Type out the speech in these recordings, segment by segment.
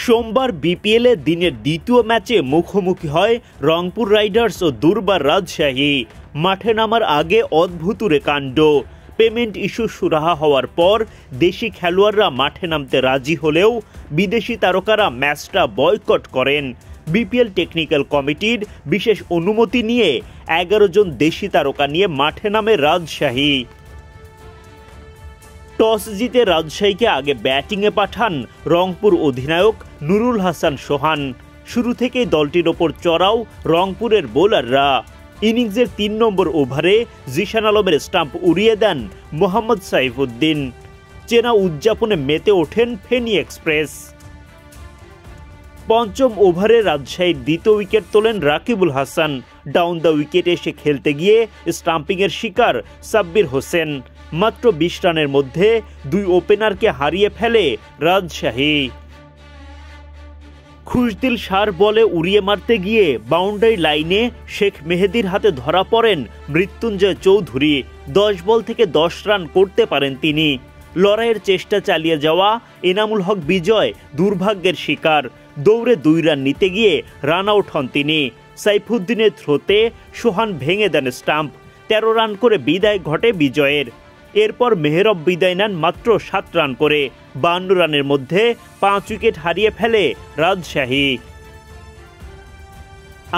সোমবার বিপিএলে দিনের দ্বিতীয় ম্যাচে মুখোমুখি হয় রংপুর রাইডার্স ও দুর্বার রাজশাহী। মাঠে নামার আগে অদ্ভুতুরে কাণ্ড। পেমেন্ট ইস্যু সুরাহা হওয়ার পর দেশি খেলোয়াড়রা মাঠে নামতে রাজি হলেও বিদেশি তারকারা ম্যাচটা বয়কট করেন। বিপিএল টেকনিক্যাল কমিটির বিশেষ অনুমতি নিয়ে 11 জন দেশি তারকা নিয়ে মাঠে নামে রাজশাহী। টস জিতে রাজশাহীকে আগে ব্যাটিংয়ে পাঠান রংপুর অধিনায়ক নুরুল হাসান সোহান। শুরু থেকেই দলটির ওপর চড়াও রংপুরের বোলাররা। ইনিংসের 3 নম্বর ওভারে জিশান আলমের স্টাম্প উড়িয়ে দেন মোহাম্মদ সাইফুদ্দিন। চেনা উদযাপনে মেতে ওঠেন ফেনী এক্সপ্রেস। পঞ্চম ওভারে রাজশাহীর দ্বিতীয় উইকেট তোলেন রাকিবুল হাসান। ডাউন দ্য উইকেটে এসে খেলতে গিয়ে স্টাম্পিংয়ের শিকার সাব্বির হোসেন। মাত্র 20 রানের মধ্যে 2 ওপেনারকে হারিয়ে ফেলে রাজশাহী। খুশদিল শাহর বলে উড়িয়ে মারতে গিয়ে বাউন্ডারি লাইনে শেখ মেহেদীর হাতে ধরা পড়েন মৃত্যুঞ্জয় চৌধুরী। 10 বল থেকে 10 রান করতে পারেন তিনি। লড়াইয়ের চেষ্টা চালিয়ে যাওয়া এনামুল হক বিজয় দুর্ভাগ্যের শিকার। দৌড়ে 2 রান নিতে গিয়ে রান আউট হন তিনি। সাইফুদ্দিনের থ্রোতে সোহান ভেঙে দেন স্টাম্প। 13 রান করে বিদায় ঘটে বিজয়ের। এরপর মেহরব বিদায় নেন মাত্র 7 রান করে। 52 রানের মধ্যে 5 উইকেট হারিয়ে ফেলে রাজশাহী।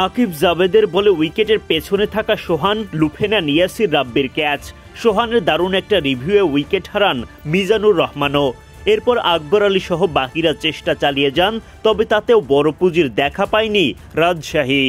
আকিব জাভেদের বলে উইকেটের পেছনে থাকা সোহান লুফে নেন ইয়াসির রাব্বির ক্যাচ। সোহানের দারুণ একটা রিভিউয়ে উইকেট হারান মিজানুর রহমানও। এরপর আকবর আলী সহ বাকিরা চেষ্টা চালিয়ে যান, তবে তাতেও বড় পুঁজির দেখা পায়নি রাজশাহী।